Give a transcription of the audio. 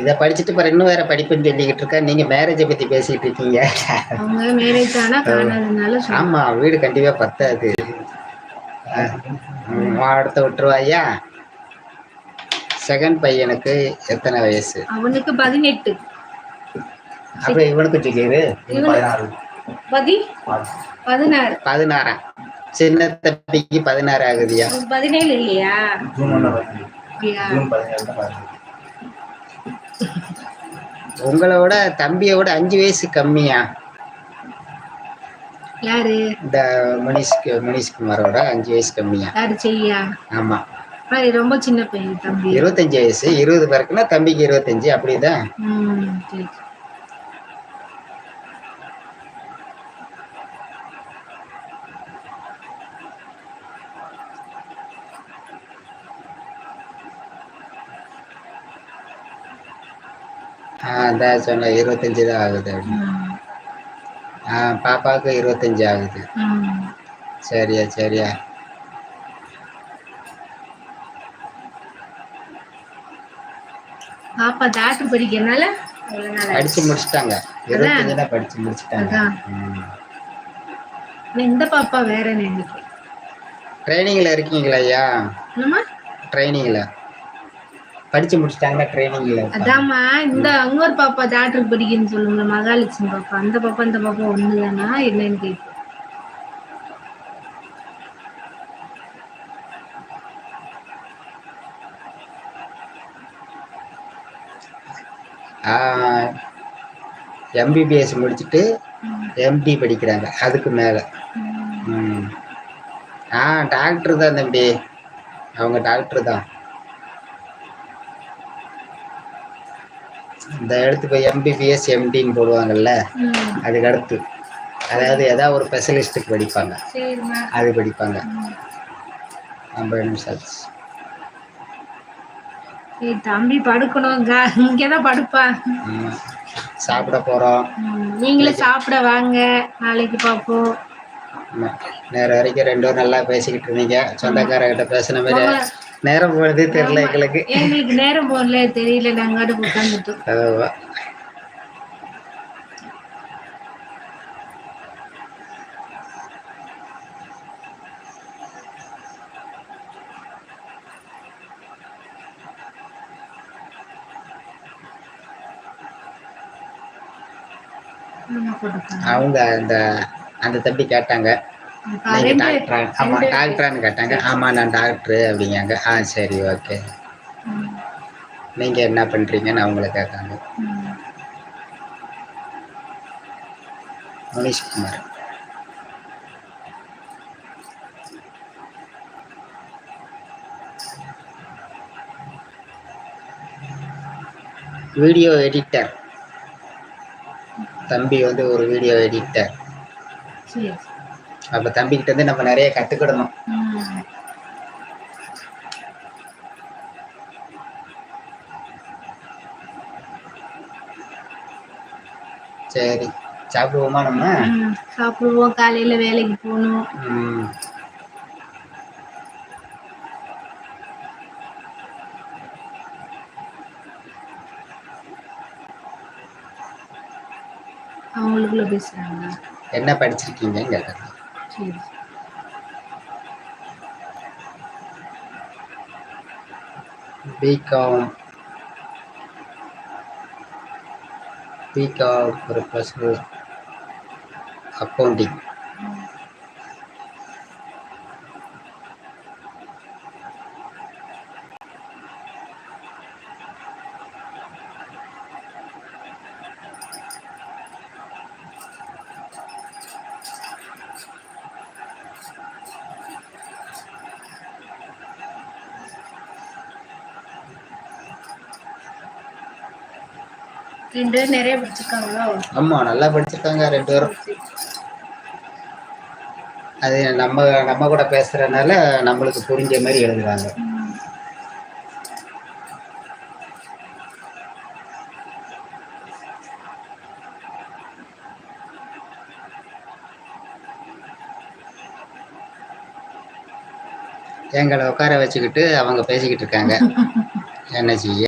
இதை படிச்சுட்டு அப்புறம் இன்னும் வேற படிப்புன்னு சொல்லிக்கிட்டு இருக்கா. நீங்க மேரேஜை பத்தி பேசிட்டு இருக்கீங்க. அவங்க மேரேஜ் ஆனா காணாதனால ஆமா, வீடு கண்டிப்பா பத்தாது. அடுத்த விட்டுருவாயா. செகண்ட் பையனுக்கு எத்தனை வயசு? அவனுக்கு 18. அப்ப இவனுக்கு சொல்லிடு 16. சின்ன தம்பிக்கு 16 ஆகுதியா? 17 இல்லையா? உங்களோட தம்பியோட 5 வயசு கம்மியா? யாரு? இந்த மணிஷ்குமாரோட 5 வயசு கம்மியா? யாரு செய்யா? ஆமா, ரொம்ப சின்ன பையன் தம்பி. 25 வயசு. 20 பிறக்குன்னா தம்பிக்கு 25. அப்படிதான். அதான் சொன்ன 25 தான் ஆகுது. பாப்பாவுக்கு 25 ஆகுது. சரியா சரியா. பாப்பா டாக்டர் படிக்கிறனால படிச்சு முடிச்சிட்டாங்க. 25 தான் படிச்சு முடிச்சிட்டாங்க. இந்த பாப்பா வேற நினைக்கிறேன். ட்ரைனிங்ல இருக்கீங்களா ஐயா? ட்ரைனிங்ல படிச்சு முடிச்சிட்டாங்க. ட்ரைனிங்ல அதாம்மா. இந்த இன்னொரு பாப்பா டாக்டர் படிக்கணும்னு சொல்லுங்க, மகாலட்சுமி பாப்பா. அந்த பாப்பா இந்த பாப்பா ஒண்ணுதானா என்னன்னு கேட்கு. MBBS முடிச்சுட்டு MD படிக்கிறாங்க. அதுக்கு மேல டாக்டர் தான் தம்பி. அவங்க டாக்டர் தான். இந்த எடுத்து போய் MBBS MDன்னு போடுவாங்கல்ல, அதுக்கு அடுத்து அதாவது ஏதாவது ஒரு ஸ்பெஷலிஸ்டுக்கு படிப்பாங்க. அது படிப்பாங்க. 50 நிமிஷம் ஆச்சு. தம்பி படுக்கணும். இங்கதான் படுப்பா. சாப்பிட போறோம். நீங்களும் சாப்பிட வாங்க. நாளைக்கு பாப்போம். நேரம் வரைக்கும் 2 பேரும் நல்லா பேசிக்கிட்டு இருந்தீங்க. சொந்தக்காரர்கிட்ட பேசின மாதிரி நேரம் போனதே தெரியல எங்களுக்கு. நேரம் போகல தெரியல. நாங்க உட்காந்துட்டோம். அவங்க அந்த தம்பி கேட்டாங்க, நீங்க டாக்டரா? ஆமா டாக்டரான்னு கேட்டாங்க. ஆமா நான் டாக்டரு அப்படிங்காங்க. சரி ஓகே. நீங்க என்ன பண்றீங்கன்னு அவங்கள கேட்காங்க. மணிஷ்குமார். Video editor. தம்பி வந்து ஒரு வீடியோ எடிட்டர். அப்ப தம்பிக்கிட்ட இருந்து நம்ம நிறைய கத்துக்கிடணும். சரி, சாப்பிடுவோமா? நம்ம சாப்பிடுவோம். காலையில வேலைக்கு போகணும். அவங்களுக்குள்ள பேசுறாங்க. என்ன படிச்சிருக்கீங்க கேட்டாங்க. பிகாம் ஒரு ப்ளஸ் அக்கௌண்டிங். நிறைய படிச்சிருக்காங்களோ? ஆமா, நல்லா படிச்சிருக்காங்க 2 பேரும். அது நம்ம கூட பேசுறதுனால நம்மளுக்கு புரிஞ்ச மாதிரி எழுதுறாங்க. எங்களை உட்கார வச்சுக்கிட்டு அவங்க பேசிக்கிட்டு இருக்காங்க. என்ன செய்ய?